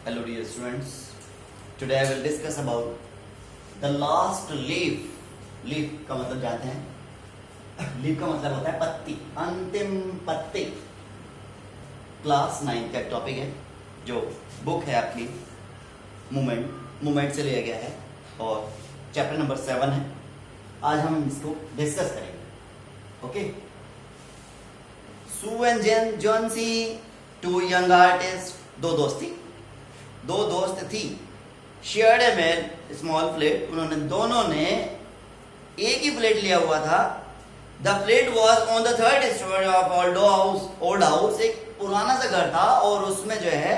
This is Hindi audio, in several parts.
Hello dear students. Today I will discuss about the last leaf. Leaf का मतलब जानते हैं? Leaf का मतलब होता है पत्ती, अंतिम पत्ती. क्लास 9 का टॉपिक है जो बुक है आपकी मूवमेंट से लिया गया है और चैप्टर नंबर 7 है. आज हम इसको डिस्कस करेंगे. Okay. Sue and Johnsy, two young artist, दो दोस्त थी. Shared a man small plate, उन्होंने दोनों ने एक ही प्लेट लिया हुआ था. The plate was on the third story of old house. एक पुराना सा घर था और उसमें जो है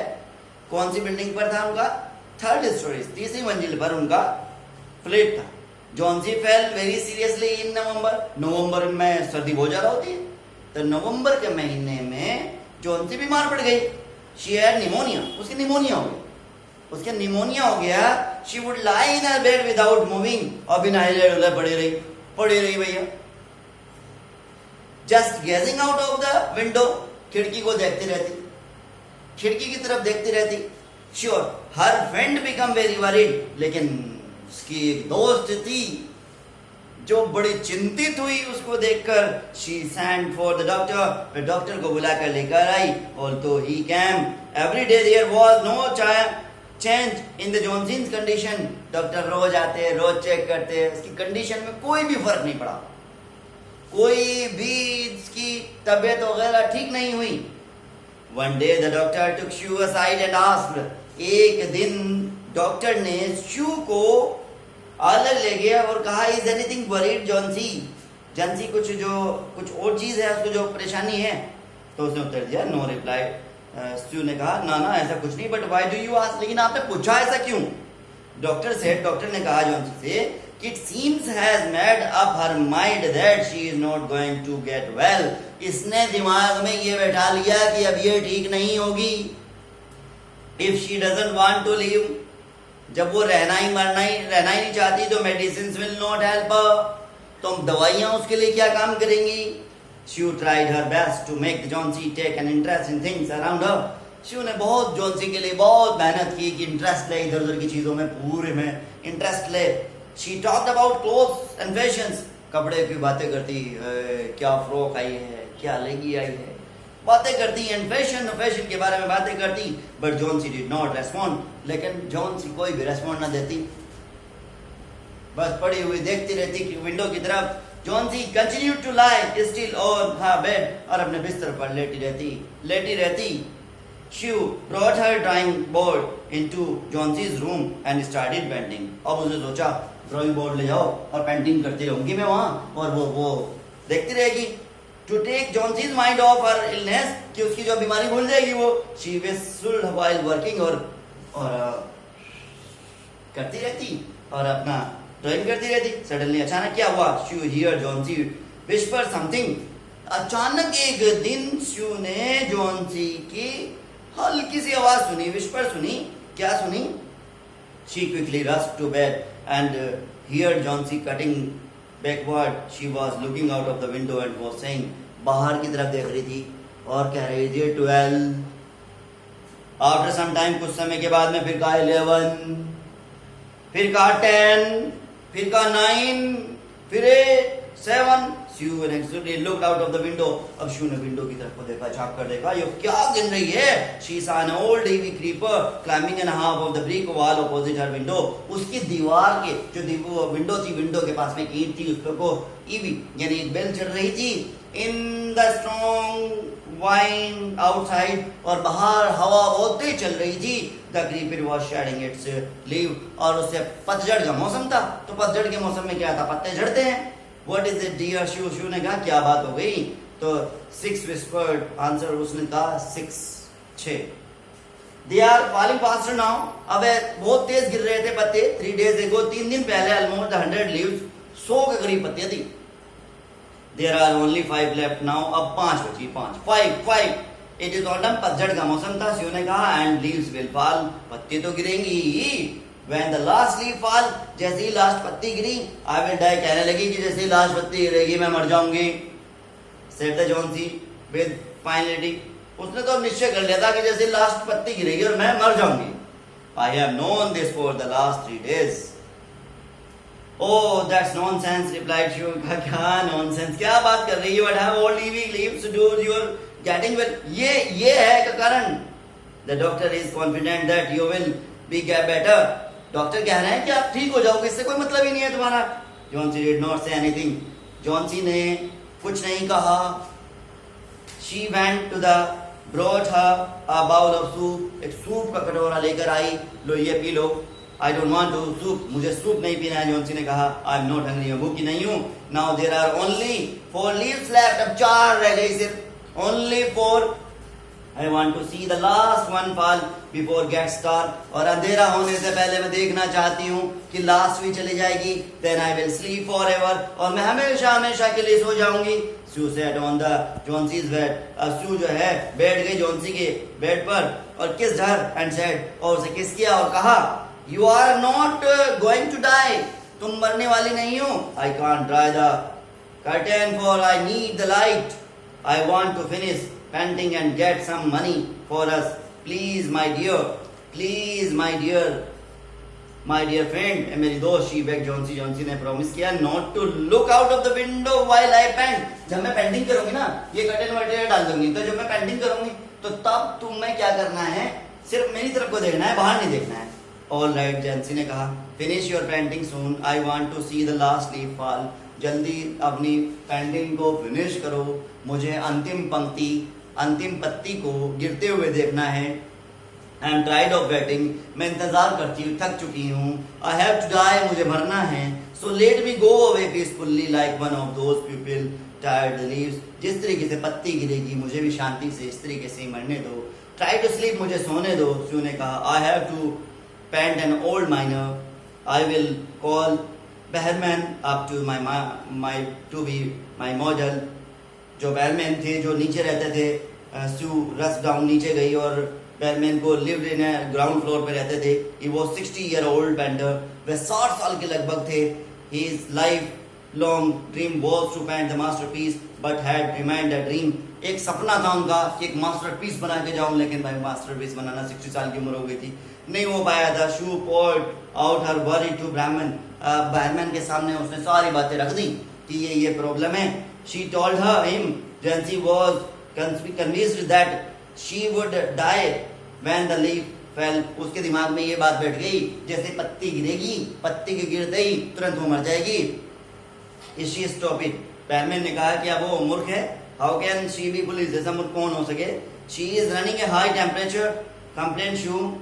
कौन सी बिल्डिंग पर था उनका? थर्ड स्टोरी, तीसरी मंजिल पर उनका प्लेट था. Johnsy fell very seriously in November में सर्दी बहुत ज्यादा होती है, तो नवंबर के महीने में जॉन्सी बीमार पड़ गई. शी हैड निमोनिया, उसकी निमोनिया हो गया. She would lie in her bed without moving, और बिना हिले डुले पड़ी रही भैया. Just gazing out of the window, खिड़की को देखती रहती, खिड़की की तरफ देखती रहती. Sure her friend become very worried, लेकिन उसकी एक दोस्त थी जो बड़ी चिंतित हुई उसको देखकर. She sent for the doctor, doctor को बुलाकर लेकर आई. Although he came every day there was no change in the Johnsy's condition. Doctor रोज आते, रोज चेक करते, उसकी कंडीशन में कोई भी फर्क नहीं पड़ा, कोई भी इसकी तबीयत वगैरह ठीक नहीं हुई. One day the doctor took shoe aside and asked, एक दिन डॉक्टर ने शू को अलग ले गया और कहा, इज एनीथिंग वरीड जॉन्सी? कुछ और चीज है, उसको जो परेशानी है? तो उसने उत्तर दिया नो रिप्लाई. शू ने कहा ना ऐसा कुछ नहीं. But why do you ask, लेकिन आपने पूछा ऐसा क्यों? डॉक्टर ने कहा जॉन्सी से, it seems has made up her mind that she is not going to get well. इसने दिमाग में ये बैठा लिया कि अब ये ठीक नहीं होगी. If she doesn't want to live, जब वो रहना ही नहीं चाहती, तो मेडिसिन विल नॉट हेल्प. तो दवाइयां उसके लिए क्या काम करेंगी? She tried her best to make Johnsy take an interest in things around her. She ने बहुत जॉन्सी के लिए बहुत मेहनत की कि इंटरेस्ट ले, इधर उधर की चीजों में पूरे में इंटरेस्ट ले. She talked about clothes and fashions. कपड़े की बातें करती, क्या फ्रॉक आई है, क्या लेगी आई है, बातें करती. एंड फैशन के बारे में बातें करती. But Johnsy did not respond, लेकिन जॉन्सी कोई भी रेस्पॉन्ड ना देती, बस पड़ी हुई देखती रहती विंडो की तरफ. Johnsy continued to lie still on her bed, और अपने बिस्तर पर लेटी रहती. She brought her drawing board into Johnsy's room and started painting. अब उसने सोचा ड्राइंग बोर्ड ले जाओ और पेंटिंग करती रहूंगी मैं वहां, और वो देखती रहेगी. To take Johnsy's mind off her illness, कि उसकी जो बीमारी भूल जाएगी वो. शी विस्टल्ड व्हाइल वर्किंग, और करती रहती और अपना ड्राइंग करती रहती. सडनली अचानक क्या हुआ? She here Johnsy whisper something. अचानक एक दिन शू ने जॉन्सी की हल्की सी आवाज सुनी, विस्पर सुनी. क्या सुनी? She quickly rushed to bed and hear Johnsy counting backward. She was looking out of the window and was saying, बाहर की तरफ देख रही थी और कह रही थी 12. आफ्टर सम टाइम, कुछ समय के बाद में फिर कहा 11, फिर कहा 10, फिर कहा 9, फिर 7. शू ने looked out of the window. अब शू ने विंडो की तरफ को देखा, झांक कर देखा, ये क्या गिन रही है? She saw an old heavy creeper climbing in half of the brick wall opposite her window. उसकी दीवार के जो विंडो थी, विंडो के पास में एक ईंट थी, उस पर को ईवी यानी एक बेल चढ़ रही थी. In the strong wind outside, और बाहर हवा बहुत तेज चल रही थी. The creeper was shedding its leave, और उससे पतझड़ का मौसम था. तो पतझड़ के मौसम में क्या था? पत्ते झड़ते हैं. व्हाट इज इट डियर शू ने कहा क्या बात हो गई? तो 6 विस्पर्ड आंसर, उसने कहा 6. They are falling faster now, अब बहुत तेज गिर रहे थे पत्ते. 3 days ago, 3 दिन पहले ऑलमोस्ट 100 लीव्स, 100 के करीब पत्तियां थी. There are only 5 left now, अब 5 बची. 5. इट इज ऑटम, पतझड़ का मौसम था. शू ने कहा एंड लीव्स विल फॉल, पत्ते तो गिरेंगी. When the last leaf fall, जैसे ही लास्ट पत्ती गिरी, I will die, कहने लगी कि जैसे ही लास्ट पत्ती गिरेगी मैं मर जाऊंगी. Said the Johnsy with finality. उसने तो निश्चय कर लिया था कि जैसे लास्ट पत्ती गिरेगी और मैं मर जाऊंगी. I have known this for the last 3 days. Oh, that's nonsense, replied Shiv. क्या nonsense? क्या बात कर रही है? What have all leaves to do? You are getting well. ये है का कारण. The doctor is confident that you will be get better. Doctor कह रहे हैं कि आप ठीक हो जाओगे, इससे कोई मतलब ही नहीं है तुम्हारा. Johnsy did not say anything. Johnsy ने कुछ नहीं कहा. She went to the brought her a bowl of soup. एक सूप का कटोरा लेकर आई. लो ये P low. I don't want to soup. मुझे सूप नहीं पीना है. जॉन्सी ने कहा. I'm not hungry. मैं भूखी नहीं हूँ. Now there are only 4 leaves left. अब 4 रह गई सिर्फ. Only 4. I want to see the last one fall before gets dark. और अंधेरा होने से पहले मैं देखना चाहती हूँ कि लास्ट भी चली जाएगी. Then I will sleep forever. और मैं हमेशा हमेशा के लिए सो जाऊंगी. Sue sat on the Johnsy's bed. अब Sue जो है बैठ गई जॉन्सी के बेड पर और किस her and said, और उसे किस किया और कहा, You are not going to die. तुम मरने वाली नहीं हो. I can't dry the curtain for I need the light. I want to finish painting and get some money for us. Please, my dear. Please, my dear. My dear friend, मेरी दोस्त she begged Johnsy. Johnsy ने promise किया not to look out of the window while I paint. जब मैं पेंटिंग करूंगी ना, ये कर्टेन वर्टेन डाल दूंगी. तो जब मैं पेंटिंग करूंगी, तो तब तुम्हें क्या करना है? सिर्फ मेरी तरफ को देखना है, बाहर नहीं देखना है. All right, Johnsy ने कहा. Finish your painting soon. I want to see the last leaf fall. जल्दी अपनी पेंटिंग को फिनिश करो. मुझे अंतिम पत्ती को गिरते हुए देखना है. I am tired of waiting. मैं इंतजार करती हूँ, थक चुकी हूँ. I have to die. मुझे मरना है. So let me go away peacefully like one of those people tired the leaves. जिस तरीके से पत्ती गिरेगी, मुझे भी शांति से इस तरीके से मरने दो. Try to sleep. मुझे सोने दो. Sue ने कहा. I have to paint an old miner. I will call Behrman up to to be my model. जो बैरमैन थे जो नीचे रहते थे, Sue रस डाउन नीचे गई और बैरमैन को लिव्ड इन ग्राउंड फ्लोर पे रहते थे. He was 60-year-old painter. वह 60 साल के लगभग थे. His lifelong dream was to paint the masterpiece, but had remained a dream. एक सपना था उनका कि एक मास्टरपीस बना के जाऊं, लेकिन भाई मास्टरपीस बनाना 60 साल की उम्र हो गई थी, नहीं हो पाया था. Sue poured out her worry to Brahman. Behrman के सामने उसने सारी बातें रख दी कि ये प्रॉब्लम है. She told him Jancy was convinced that she would die when the leaf fell. उसके दिमाग में ये बात बैठ गई, जैसे पत्ती गिरेगी, पत्ती के गिरते ही तुरंत वो मर जाएगी. Is she stupid? बैरमैन ने कहा क्या वो मूर्ख है? How can she be foolish? जैसा मूर्ख कौन हो सके? She is running a high temperature. Complained Sue.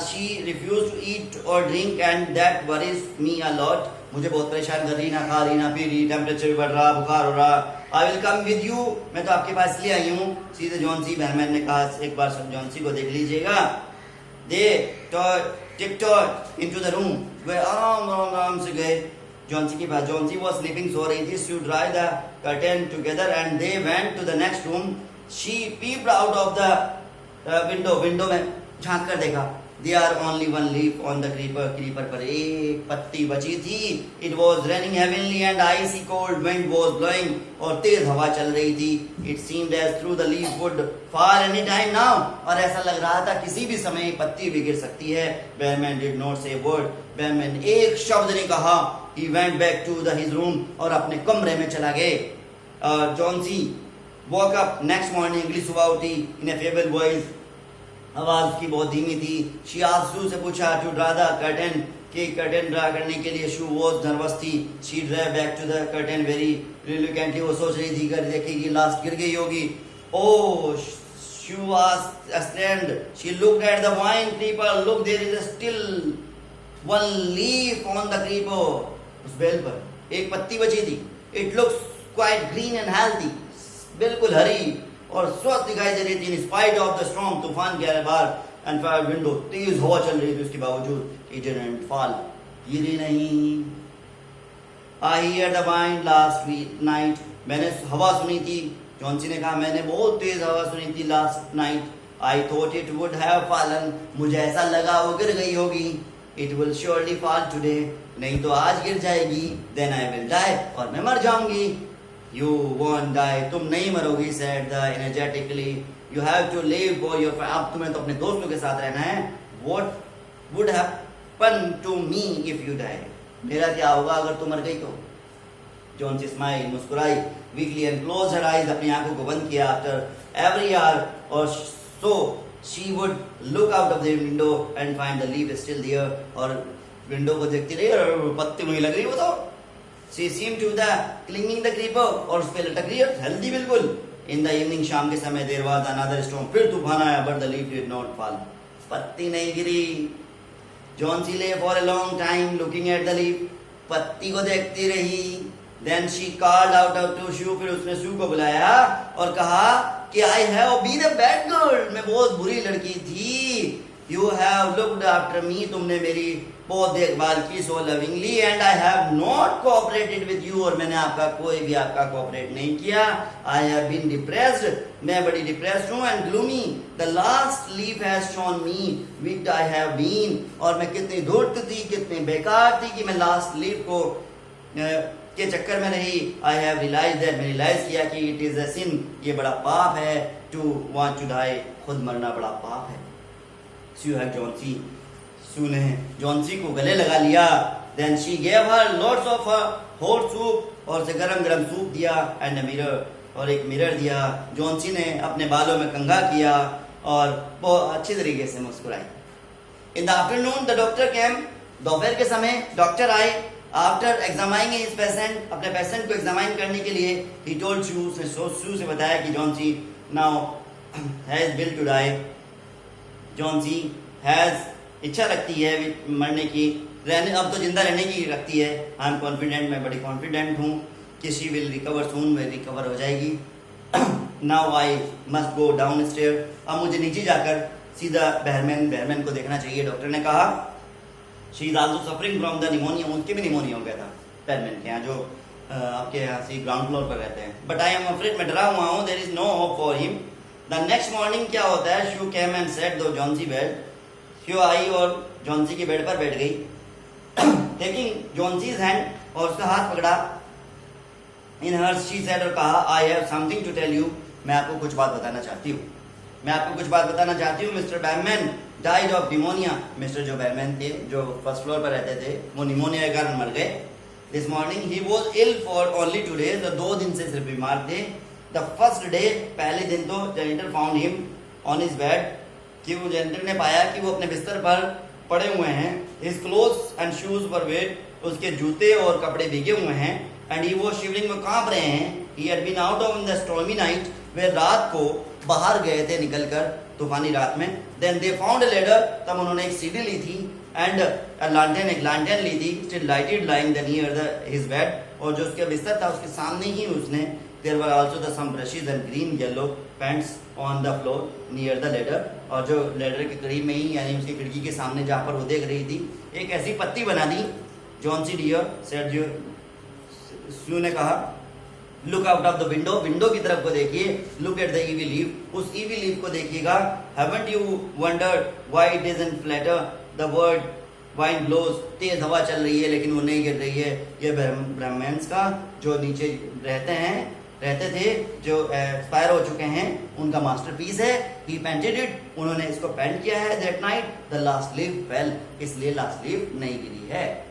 She refused to eat or drink and that worries me a lot. मुझे बहुत परेशान कर रही, ना खा रही ना पी रही, टेम्परेचर भी बढ़ रहा, बुखार हो रहा. I will come with you. मैं तो आपके पास लिए आई हूँ. सीधे जॉन्सी. बैरमैन ने कहा एक बार जॉन्सी को देख लीजिएगा. They tiptoed into the room. वे आराम से गए जॉन्सी के पास. जॉन्सी was sleeping, सो रही थी. She dry the curtain together and they went to the next room. She peeped out of the window. Window में झांक कर देखा. There only one leaf on the creeper. creeper पर एक पत्ती बची थी. It was raining heavily and icy cold wind was blowing. और तेज हवा चल रही थी. It seemed as though the leaf would fall any time now. और ऐसा लग रहा था किसी भी समय पत्ती भी गिर सकती है. Behrman did not say a word. Behrman एक शब्द नहीं कहा. He went back to his room और अपने कमरे में चला गए. Johnsy woke up next morning. अगली सुबह उठी in a feeble voice. आवाज की बहुत धीमी थी. She asked Sue से पूछा to draw the curtain कि कर्टेन ड्रा करने के लिए. Sue was nervous थी. She drew back to the curtain very reluctantly. वो सोच रही थी कर देखेगी लास्ट गिर गई होगी. Oh, Sue was astounded. She looked at the vine creeper. Look, there is still one leaf on the creeper. उस बेल पर एक पत्ती बची थी. It looks quite green and healthy. बिल्कुल हरी और स्वस्थ दिखाई दे रही थी. In spite of the storm, तूफान के बाहर एंड फायर विंडो, तेज हवा चल रही थी. उसके बावजूद इट डिडंट फॉल, गिरी नहीं. I hear the wind last night. मैंने हवा सुनी थी. जॉन्सी ने कहा मैंने बहुत तेज हवा सुनी थी last night. I thought it would have fallen. मुझे ऐसा लगा वो गिर गई होगी. It will surely fall today. नहीं तो आज गिर जाएगी. Then I will die. और मैं मर जाऊंगी. You won't die. तुम नहीं मरोगी, said the energetically. You have to live for your. अब तुम्हें तो अपने दोस्तों के साथ रहना है. What would happen to me if you die? मेरा क्या होगा अगर तू मर गई तो? जॉन्सी स्माइल, मुस्कुराई, weakly and close her eyes, अपनी आंखों को बंद किया. After every hour or so she would look out of the window and find the leaf still there, और विंडो को देखती रही और पत्ती नहीं लग रही वो तो. She seem to the clinging the creeper, और उस पे लटक रही है हेल्दी बिल्कुल. इन द इवनिंग, शाम के समय, देर बाद अनदर स्टॉर्म, फिर तूफान आया, but the leaf did not fall, पत्ती नहीं गिरी. Johnsy lay for a long time looking at the leaf, पत्ती को देखती रही. Then she called out to Sue, फिर उसने शू को बुलाया और कहा कि I have been a bad girl, मैं बहुत बुरी लड़की थी. You have looked after me, तुमने मेरी बहुत देखभाल की, so lovingly, and I have not cooperated with you, और मैंने आपका कोई भी आपका कोऑपरेट नहीं किया. आई हैव बीन डिप्रेस्ड, मैं बड़ी डिप्रेस्ड हूँ, and gloomy, the last leaf has shown me which I have been, और मैं कितनी धूर्त थी, कितनी बेकार थी कि मैं लास्ट लीफ को के चक्कर में रही. आई हैव रियलाइज्ड दैट, मैं रियलाइज किया कि इट इज अ सिन, ये बड़ा पाप है. टू वांट टू डाई, खुद मरना बड़ा पाप है. सू हैव जॉन्सी, सू ने जॉन्सी को गले लगा लिया. Then she gave her lots of hot soup, और उसे गरम गरम सूप दिया. एंड अ मिरर, और एक मिरर दिया. जॉन्सी ने अपने बालों में कंघा किया और बहुत अच्छी तरीके से मुस्कुराई. In the afternoon the doctor came, दोपहर के समय डॉक्टर आए. आफ्टर एग्जामाइनिंग हिज पेशेंट, अपने पेशेंट को एग्जामाइन करने के लिए, ही टोल्ड शू से बताया कि Johnsy now has will to die. Johnsy has इच्छा रखती है मरने की, रहने अब तो जिंदा रहने की रखती है. आई एम कॉन्फिडेंट, मैं बड़ी कॉन्फिडेंट हूँ कि शी विल रिकवर सून, वह रिकवर हो जाएगी. Now I must go down stair, अब मुझे नीचे जाकर सीधा बहरमैन को देखना चाहिए. डॉक्टर ने कहा she is also suffering from the pneumonia, उनके भी निमोनिया हो गया था बहरमैन के यहाँ, जो आपके यहाँ से ग्राउंड फ्लोर पर रहते हैं. बट आई एम अफ्रेड, मैं डरा हुआ हूँ. There is no hope for him. The next morning क्या होता है, Sue came and sat to Johnsy bed. Sue आई और जॉन्सी के बेड पर बैठ गई. टेकिंग जॉन्सीज हैंड, और उसका हाथ पकड़ा. इन हर शी सेड, और कहा I have something to tell you, मैं आपको कुछ बात बताना चाहती हूँ. Mister Behrman died of pneumonia, mister जो बैरमैन थे, जो फर्स्ट फ्लोर पर रहते थे, वो निमोनिया के कारण मर गए. This morning he was ill for only 2 days, 2 दिन से सिर्फ बीमार थे. द फर्स्ट डे, पहले दिन तो janitor found him on his bed, कि वो जेनिटर ने पाया कि वो अपने बिस्तर पर पड़े हुए हैं. His clothes and shoes were wait, उसके जूते और कपड़े भीगे हुए हैं. एंड ही वो शिवरिंग में कांप रहे हैं. He had been out of in the stormy night, वे रात को बाहर गए थे निकलकर, तूफानी रात में. Then they found a ladder, तब उन्होंने एक सीढ़ी ली थी. एंड अ लैंटर्न, एक लैंटर्न ली थी, still lighted lying the near the his bed, और जो उसके बिस्तर था उसके सामने ही उसने, there were also the some brushes and green yellow paints on the floor near the ladder, और जो लेडर के करीब में ही, यानी उसकी खिड़की के सामने जहाँ पर वो देख रही थी, एक ऐसी पत्ती बना दी. जॉन्सी डियर सेड, जो शू ने कहा, look out of the window, window की तरफ को देखिए. Look at the ivy leaf, उस ईवी लीफ को देखिएगा. Haven't you wondered why it isn't flutter the word wind blows, तेज हवा चल रही है लेकिन वो नहीं गिर रही है. ये ब्राह्मण्स का जो नीचे रहते थे, जो एक्सपायर हो चुके हैं, उनका मास्टरपीस है. ही पेंटेड इट, उन्होंने इसको पेंट किया है. That night the last leaf fail, इसलिए लास्ट लीफ नहीं गिरी है.